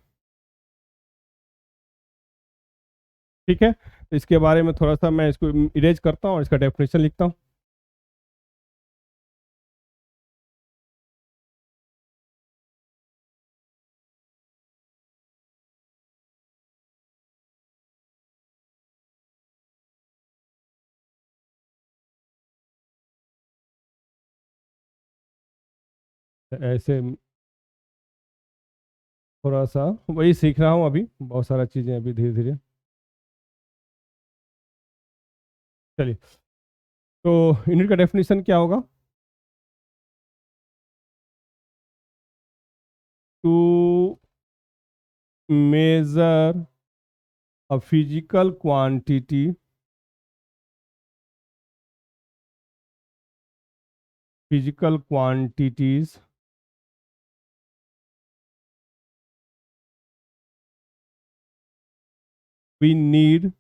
ठीक है, तो इसके बारे में थोड़ा सा मैं इसको इरेज करता हूँ और इसका डेफिनेशन लिखता हूँ। ऐसे थोड़ा सा वही सीख रहा हूँ अभी, बहुत सारा चीज़ें अभी धीरे धीरे। चलिए, तो यूनिट का डेफिनेशन क्या होगा, to measure a physical quantity, physical quantities we need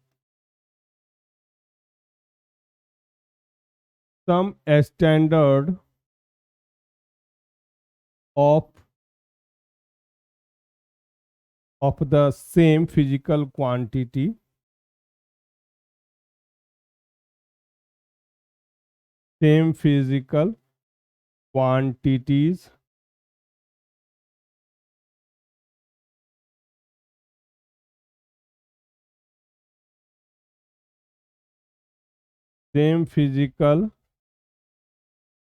some standard of the same physical quantity, same physical quantities same physical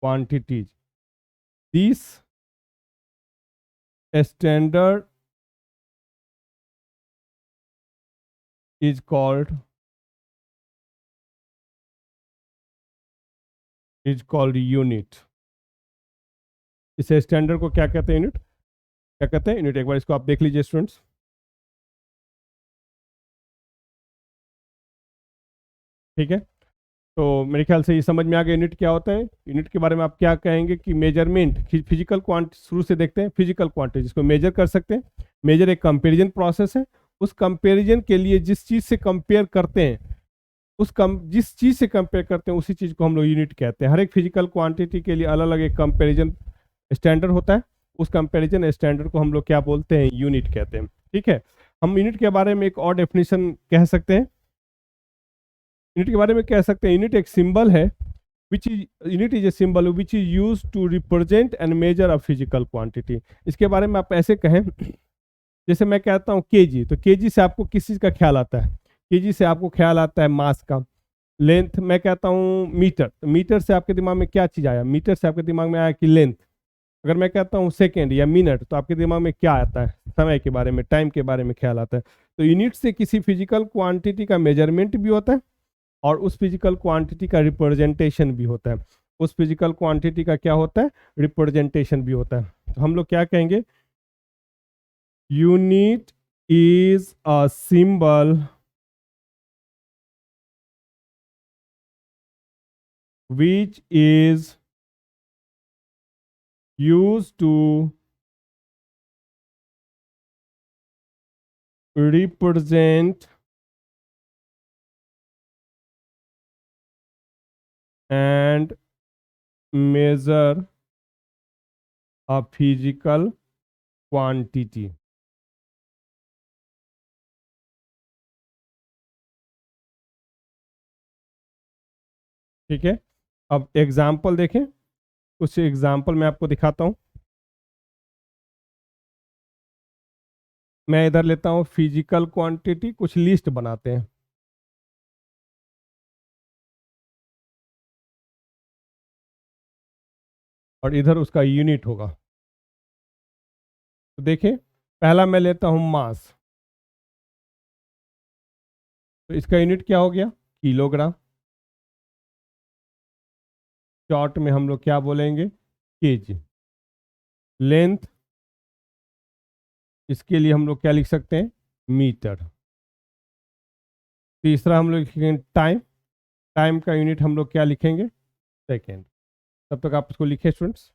quantities. This standard is called unit. इस स्टैंडर्ड को क्या कहते हैं? यूनिट। क्या कहते हैं? यूनिट। एक बार इसको आप देख लीजिए स्टूडेंट्स। ठीक है, तो मेरे ख्याल से ये समझ में आ गया यूनिट क्या होता है। यूनिट के बारे में आप क्या कहेंगे कि मेजरमेंट, फिजिकल क्वांटिटी शुरू से देखते हैं। फिजिकल क्वांटिटी जिसको मेजर कर सकते हैं। मेजर एक कंपैरिजन प्रोसेस है। उस कंपैरिजन के लिए जिस चीज़ से कंपेयर करते हैं, जिस चीज़ से कंपेयर करते हैं उसी चीज़ को हम लोग यूनिट कहते हैं। हर एक फिजिकल क्वांटिटी के लिए अलग अलग एक कंपैरिजन स्टैंडर्ड होता है। उस कंपैरिजन स्टैंडर्ड को हम लोग क्या बोलते हैं? यूनिट कहते हैं। ठीक है, हम यूनिट के बारे में एक और डेफिनेशन कह सकते हैं। यूनिट के बारे में कह सकते हैं यूनिट एक सिंबल है, which is unit is a symbol which is use to represent and measure a physical quantity. इसके बारे में आप ऐसे कहें, जैसे मैं कहता हूँ केजी, तो केजी से आपको किस चीज़ का ख्याल आता है? केजी से आपको ख्याल आता है मास का। लेंथ, मैं कहता हूँ मीटर, तो मीटर से आपके दिमाग में क्या चीज़ आया? मीटर से आपके दिमाग में आया कि लेंथ। अगर मैं कहता हूँ सेकेंड या मिनट, तो आपके दिमाग में क्या आता है? समय के बारे में, टाइम के बारे में ख्याल आता है। तो यूनिट से किसी फिजिकल क्वांटिटी का मेजरमेंट भी होता है और उस फिजिकल क्वांटिटी का रिप्रेजेंटेशन भी होता है। उस फिजिकल क्वांटिटी का क्या होता है? रिप्रेजेंटेशन भी होता है। तो हम लोग क्या कहेंगे? Unit is a symbol which is used to represent and measure a physical quantity। ठीक है, अब एग्जाम्पल देखें। कुछ एग्जाम्पल मैं आपको दिखाता हूँ। मैं इधर लेता हूँ फिजिकल क्वांटिटी, कुछ लिस्ट बनाते हैं। और इधर उसका यूनिट होगा। तो देखें, पहला मैं लेता हूँ मास, तो इसका यूनिट क्या हो गया? किलोग्राम। शॉर्ट में हम लोग क्या बोलेंगे? केजी। लेंथ, इसके लिए हम लोग क्या लिख सकते हैं? मीटर। तीसरा हम लोग लिखेंगे टाइम। टाइम का यूनिट हम लोग क्या लिखेंगे? सेकेंड। तब तक आप इसको लिखे स्टूडेंट्स।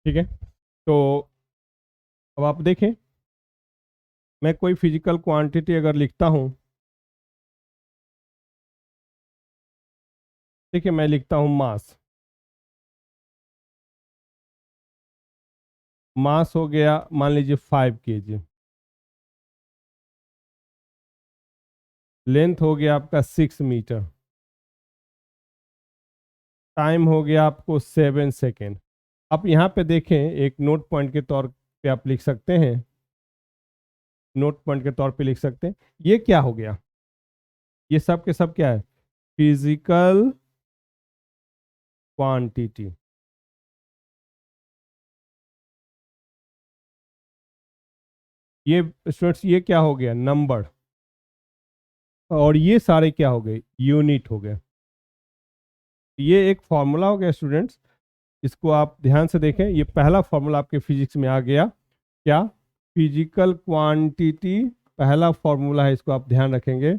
ठीक है, तो अब आप देखें, मैं कोई फिजिकल क्वांटिटी अगर लिखता हूँ, देखिए मैं लिखता हूँ मास। मास हो गया मान लीजिए 5 kg। लेंथ हो गया आपका 6 मीटर। टाइम हो गया आपको 7 सेकेंड। आप यहाँ पे देखें, एक नोट पॉइंट के तौर पे आप लिख सकते हैं, नोट पॉइंट के तौर पे लिख सकते हैं, ये क्या हो गया? ये सब के सब क्या है? Physical quantity. ये स्टूडेंट्स ये क्या हो गया, नंबर, और ये सारे क्या हो गए, यूनिट हो गए। ये एक फॉर्मूला हो गया स्टूडेंट्स, इसको आप ध्यान से देखें। ये पहला फॉर्मूला आपके फिजिक्स में आ गया, क्या, फिजिकल क्वांटिटी, पहला फॉर्मूला है, इसको आप ध्यान रखेंगे।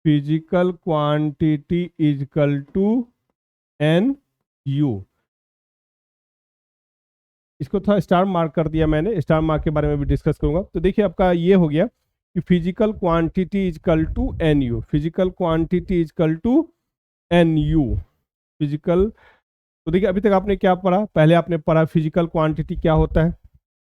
Physical quantity is equal to n u. इसको थोड़ा स्टार मार्क कर दिया मैंने, स्टार मार्क के बारे में भी डिस्कस करूंगा। तो देखिए आपका ये हो गया कि physical quantity is equal to n u, physical quantity is equal to n u physical. तो देखिए अभी तक आपने क्या पढ़ा, पहले आपने पढ़ा फिजिकल क्वांटिटी क्या होता है,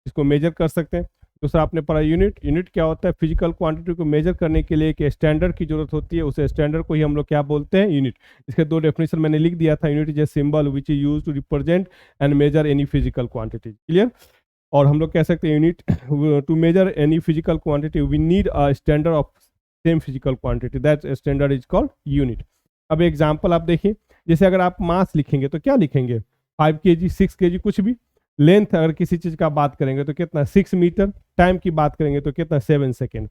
इसको मेजर कर सकते हैं। दूसरा आपने पढ़ा यूनिट, यूनिट क्या होता है, फिजिकल क्वांटिटी को मेजर करने के लिए एक स्टैंडर्ड की जरूरत होती है, उस स्टैंडर्ड को ही हम लोग क्या बोलते हैं, यूनिट। इसके दो डेफिनेशन मैंने लिख दिया था, unit is a symbol which is use to represent and measure any physical quantity, clear. और हम लोग कह सकते हैं unit, to measure any physical quantity we need a standard of same physical quantity, that standard is called unit. अब example आप देखिए, जैसे अगर आप मास लिखेंगे तो क्या लिखेंगे, 5 kg, 6 kg, कुछ भी। लेंथ अगर किसी चीज का बात करेंगे तो कितना, 6 मीटर। टाइम की बात करेंगे तो कितना, 7 सेकेंड।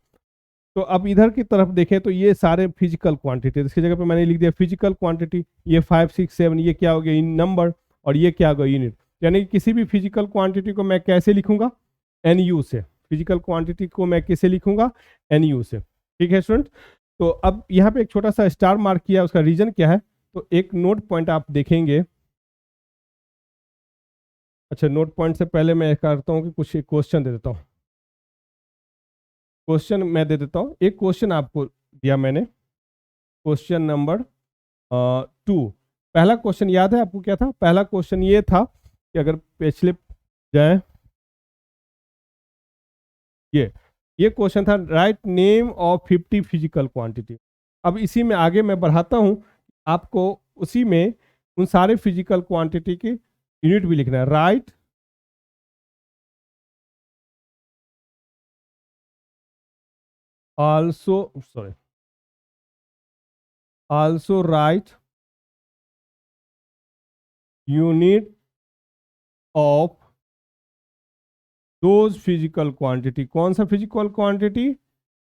तो अब इधर की तरफ देखें तो ये सारे फिजिकल क्वांटिटी, इसकी जगह पे मैंने लिख दिया फिजिकल क्वांटिटी। ये 5, 6, 7 ये क्या हो गया, नंबर, और ये क्या होगा, यूनिट। यानी कि किसी भी फिजिकल क्वांटिटी को मैं कैसे लिखूंगा, एन यू से। फिजिकल क्वांटिटी को मैं किसे लिखूंगा, एन यू से, ठीक है स्टूडेंट। तो अब यहाँ पे एक छोटा सा स्टार मार्क किया, उसका रीजन क्या है, तो एक नोट पॉइंट आप देखेंगे। अच्छा, नोट पॉइंट से पहले मैं करता हूँ कि कुछ एक क्वेश्चन दे देता हूँ, क्वेश्चन मैं दे देता हूँ। एक क्वेश्चन आपको दिया मैंने, क्वेश्चन नंबर 2। पहला क्वेश्चन याद है आपको क्या था, पहला क्वेश्चन ये था कि अगर पिछले जाए, ये क्वेश्चन था, write name of 50 physical quantity. अब इसी में आगे मैं बढ़ाता हूँ, आपको उसी में उन सारे फिजिकल क्वांटिटी की यूनिट भी लिखना है। Right also write unit of those physical quantity. कौन सा फिजिकल क्वांटिटी,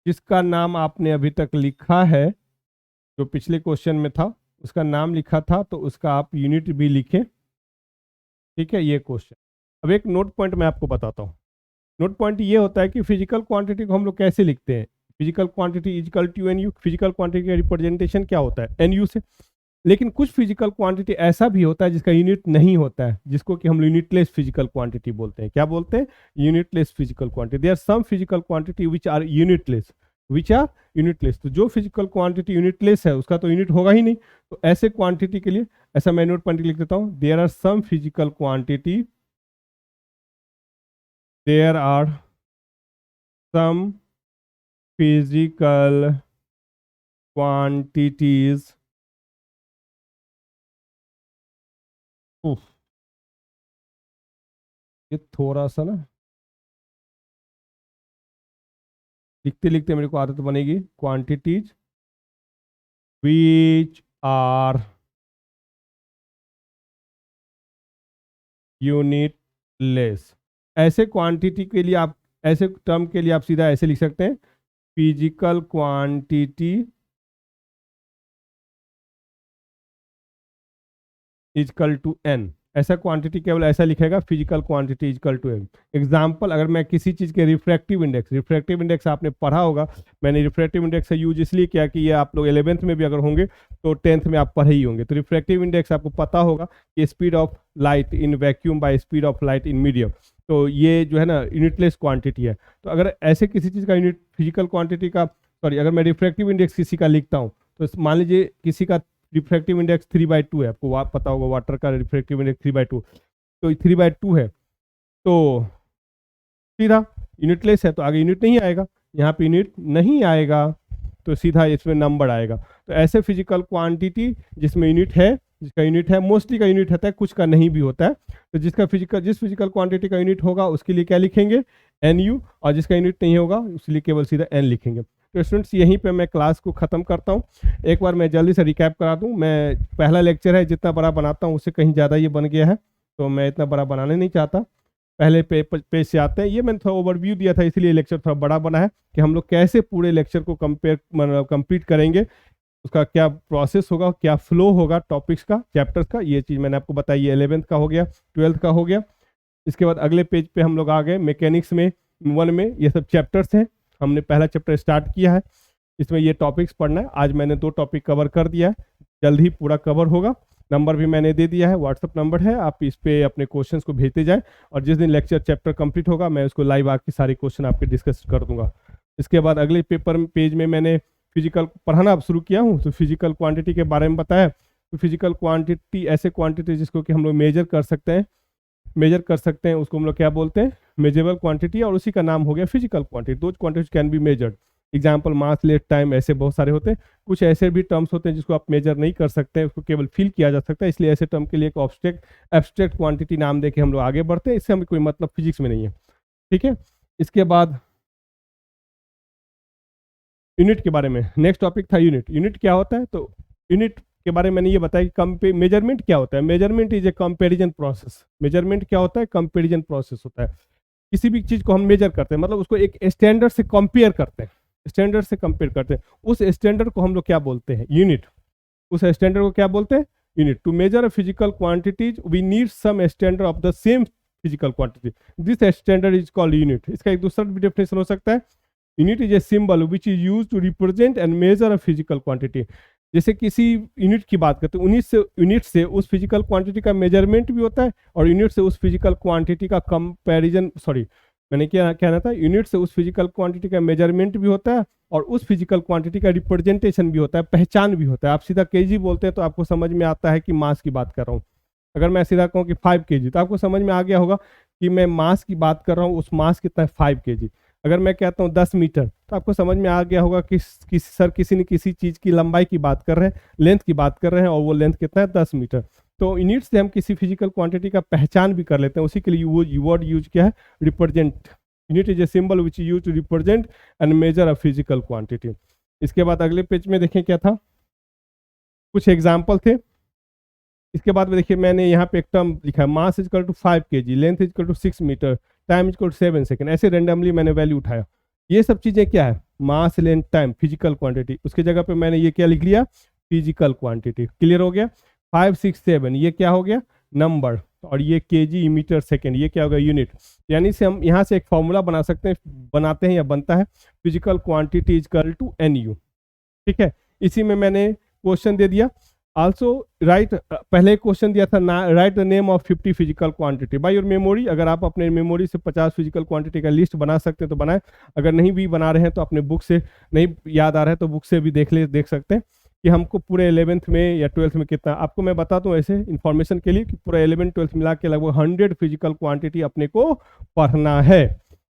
जिसका नाम आपने अभी तक लिखा है, जो पिछले क्वेश्चन में था उसका नाम लिखा था, तो उसका आप यूनिट भी लिखें, ठीक है। ये क्वेश्चन, अब एक नोट पॉइंट मैं आपको बताता हूँ। नोट पॉइंट ये होता है कि फिजिकल क्वांटिटी को हम लोग कैसे लिखते हैं, physical quantity is equal to n u. Physical quantity का रिप्रेजेंटेशन क्या होता है, एन यू से। लेकिन कुछ फिजिकल क्वांटिटी ऐसा भी होता है जिसका यूनिट नहीं होता है, जिसको कि हम यूनिटलेस फिजिकल क्वांटिटी बोलते हैं। क्या बोलते हैं, unitless physical quantity. There are some physical quantity which are unitless, which are unitless. तो जो फिजिकल क्वांटिटी यूनिटलेस है उसका तो यूनिट होगा ही नहीं। तो ऐसे क्वांटिटी के लिए ऐसा मैं नोट पॉइंट लिख देता हूँ, there are some physical quantity, there are some physical quantities, ये थोड़ा सा ना लिखते लिखते मेरे को आदत बनेगी। Quantities which are unitless. ऐसे क्वांटिटी के लिए आप, ऐसे टर्म के लिए आप सीधा ऐसे लिख सकते हैं, physical quantity is equal to n. ऐसा क्वांटिटी केवल ऐसा लिखेगा, physical quantity is equal to n. Example, अगर मैं किसी चीज़ के रिफ्रैक्टिव इंडेक्स, रिफ्रैक्टिव इंडेक्स आपने पढ़ा होगा, मैंने रिफ्रैक्टिव इंडेक्स का यूज इसलिए किया कि ये आप लोग 11th में भी अगर होंगे तो 10th में आप पढ़े ही होंगे। तो रिफ्रैक्टिव इंडेक्स आपको पता होगा कि speed of light in vacuum by speed of light in medium. तो ये जो है ना यूनिटलेस क्वांटिटी है। तो अगर ऐसे किसी चीज़ का यूनिट, फिजिकल क्वांटिटी का, सॉरी, अगर मैं रिफ्रैक्टिव इंडेक्स किसी का लिखता हूँ, तो मान लीजिए किसी का रिफ्रैक्टिव इंडेक्स 3/2 है, आपको पता होगा वाटर का रिफ्रैक्टिव इंडेक्स 3/2, तो 3/2 है, तो सीधा यूनिटलेस है, तो आगे यूनिट नहीं आएगा, यहाँ पे यूनिट नहीं आएगा, तो सीधा इसमें नंबर आएगा। तो ऐसे फिजिकल क्वांटिटी जिसमें यूनिट है, जिसका यूनिट है, मोस्टली का यूनिट होता है, कुछ का नहीं भी होता है। तो जिस फिजिकल क्वांटिटी का यूनिट होगा उसके लिए क्या लिखेंगे, एन यू, और जिसका यूनिट नहीं होगा उसके लिए केवल सीधा एन लिखेंगे। तो स्टूडेंट्स यहीं पे मैं क्लास को ख़त्म करता हूँ। एक बार मैं जल्दी से रिकैप करा दूँ। मैं पहला लेक्चर है जितना बड़ा बनाता हूँ उससे कहीं ज़्यादा ये बन गया है, तो मैं इतना बड़ा बनाने नहीं चाहता। पहले पेज से आते हैं। ये मैंने थोड़ा ओवरव्यू दिया था, इसलिए लेक्चर थोड़ा बड़ा बना है कि हम लोग कैसे पूरे लेक्चर को कंप्लीट करेंगे, उसका क्या प्रोसेस होगा, क्या फ्लो होगा टॉपिक्स का, चैप्टर्स का। ये चीज़ मैंने आपको बताई। ये 11th का हो गया, 12th का हो गया। इसके बाद अगले पेज पे हम लोग आ गए मैकेनिक्स में 1 में। ये सब चैप्टर्स हैं, हमने पहला चैप्टर स्टार्ट किया है, इसमें ये टॉपिक्स पढ़ना है। आज मैंने 2 टॉपिक कवर कर दिया है, जल्द ही पूरा कवर होगा। नंबर भी मैंने दे दिया है, व्हाट्सअप नंबर है, आप इस पे अपने क्वेश्चंस को भेजते जाए, और जिस दिन लेक्चर चैप्टर कंप्लीट होगा मैं उसको लाइव आके सारे क्वेश्चन आपके डिस्कस कर दूंगा। इसके बाद अगले पेज में मैंने फिजिकल पढ़ाना अब शुरू किया हूँ, तो फिजिकल क्वांटिटी के बारे में बताया। तो फिजिकल क्वांटिटी ऐसे क्वांटिटी जिसको कि हम लोग मेजर कर सकते हैं, उसको हम लोग क्या बोलते हैं, मेजरेबल क्वांटिटी, और उसी का नाम हो गया physical quantity. Those quantity can be measured. Example mass, length, time, ऐसे बहुत सारे होते हैं। कुछ ऐसे भी टर्म्स होते हैं जिसको आप मेजर नहीं कर सकते हैं, उसको केवल फील किया जा सकता है, इसलिए ऐसे टर्म के लिए एक एब्स्ट्रैक्ट क्वांटिटी नाम देके हम लोग आगे बढ़ते हैं। इससे हमें कोई मतलब फिजिक्स में नहीं है, ठीक है। इसके बाद यूनिट के बारे में, नेक्स्ट टॉपिक था यूनिट। यूनिट क्या होता है, तो यूनिट के बारे में मैंने ये बताया कि मेजरमेंट क्या होता है। Measurement is a comparison process. Measurement क्या होता है, कंपैरिजन प्रोसेस होता है। किसी भी चीज को हम मेजर करते हैं, मतलब उसको एक स्टैंडर्ड से कंपेयर करते हैं, उस स्टैंडर्ड को हम लोग क्या बोलते हैं, यूनिट। उस स्टैंडर्ड को क्या बोलते हैं, unit. To measure a physical quantities we need some standard of the same physical quantity, this standard is called unit. इसका एक दूसरा भी डेफिनेशन हो सकता है, unit is a symbol which is use to represent and measure a physical quantity. जैसे किसी unit की बात करते हैं, यूनिट से उस फिजिकल क्वांटिटी का मेजरमेंट भी होता है, और यूनिट से उस फिजिकल क्वांटिटी का कंपैरिजन, सॉरी मैंने क्या कहना था, यूनिट से उस फिजिकल क्वांटिटी का मेजरमेंट भी होता है, और उस फिजिकल क्वांटिटी का रिप्रेजेंटेशन भी होता है, पहचान भी होता है। आप सीधा केजी बोलते हैं तो आपको समझ में आता है कि मास की बात कर रहा हूँ। अगर मैं सीधा कहूँ कि 5 kg, तो आपको समझ में आ गया होगा कि मैं मास की बात कर रहा हूँ, उस मास कितना है 5 kg। अगर मैं कहता हूँ 10 मीटर, तो आपको समझ में आ गया होगा कि किसी न किसी चीज़ की लंबाई की बात कर रहे हैं, लेंथ की बात कर रहे हैं, और वो लेंथ कितना है 10 मीटर। तो यूनिट से हम किसी फिजिकल क्वांटिटी का पहचान भी कर लेते हैं, उसी के लिए वर्ड यूज किया है represent. Unit is a symbol which use to represent and measure a physical quantity. इसके बाद अगले पेज में देखें क्या था, कुछ एग्जाम्पल थे। इसके बाद में देखिए मैंने यहाँ पे एक टर्म लिखा है, mass equal to 5 kg, length equal to 6 metre, time equal to 7 second. ऐसे रेंडमली मैंने वैल्यू उठाया। ये सब चीज़ें क्या है, mass, length, time, physical quantity. उसकी जगह पे मैंने ये क्या लिख लिया, फिजिकल क्वांटिटी। क्लियर हो गया। 5, 6, 7 ये क्या हो गया, नंबर, और ये केजी, मीटर, सेकेंड, ये क्या होगा, यूनिट। यानी से हम यहाँ से एक फॉर्मूला बना सकते हैं, बनाते हैं या बनता है, physical quantity is equal to NU। ठीक है, इसी में मैंने क्वेश्चन दे दिया। आल्सो राइट, पहले क्वेश्चन दिया था right the name of 50 physical quantity by your memory. अगर आप अपने मेमोरी से 50 फिजिकल क्वांटिटी का लिस्ट बना सकते हैं तो बनाएं। अगर नहीं भी बना रहे हैं तो अपने बुक से, नहीं याद आ रहा है तो बुक से भी देख सकते हैं कि हमको पूरे 11th में या 12th में कितना। आपको मैं बता दूं ऐसे इन्फॉर्मेशन के लिए कि पूरा 11th 12th मिला के लगभग 100 फिजिकल क्वांटिटी अपने को पढ़ना है।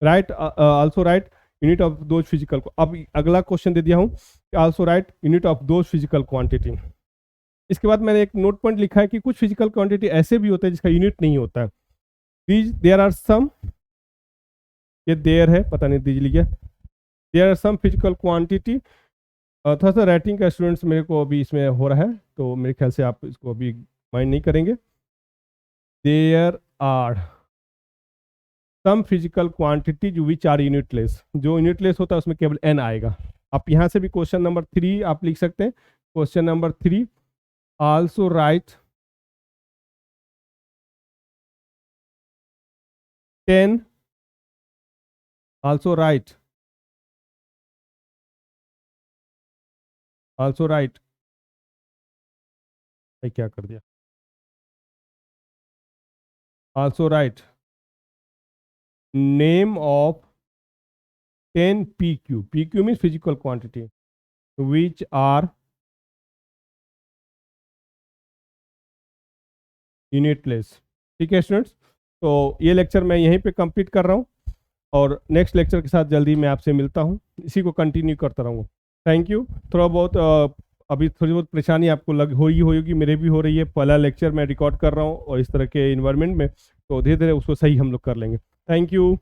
Right, also right unit of those physical. अब अगला क्वेश्चन दे दिया हूँ, also right unit of those physical quantity. इसके बाद मैंने एक नोट पॉइंट लिखा है कि कुछ फिजिकल क्वांटिटी ऐसे भी होते हैं जिसका यूनिट नहीं होता है। देयर आर सम, ये देयर है, पता नहीं दीजिए लिखिए, there are some physical quantity. थोड़ा सा राइटिंग का स्टूडेंट्स मेरे को अभी इसमें हो रहा है, तो मेरे ख्याल से आप इसको अभी माइंड नहीं करेंगे। There are some physical quantity which are unitless. जो यूनिटलेस होता है उसमें केवल n आएगा। आप यहाँ से भी क्वेश्चन नंबर 3 आप लिख सकते हैं। Question number 3, also write 10, also write मैं क्या कर दिया, also write name of 10 PQ। PQ means physical quantity which are unitless. ठीक है स्टूडेंट्स, तो ये लेक्चर मैं यहीं पे कंप्लीट कर रहा हूँ, और नेक्स्ट लेक्चर के साथ जल्दी मैं आपसे मिलता हूँ, इसी को कंटिन्यू करता रहूँगा। Thank you. थोड़ा बहुत अभी थोड़ी बहुत परेशानी आपको हो ही होगी, मेरे भी हो रही है। पहला लेक्चर मैं रिकॉर्ड कर रहा हूँ और इस तरह के इन्वायरमेंट में, तो धीरे धीरे उसको सही हम लोग कर लेंगे। Thank you.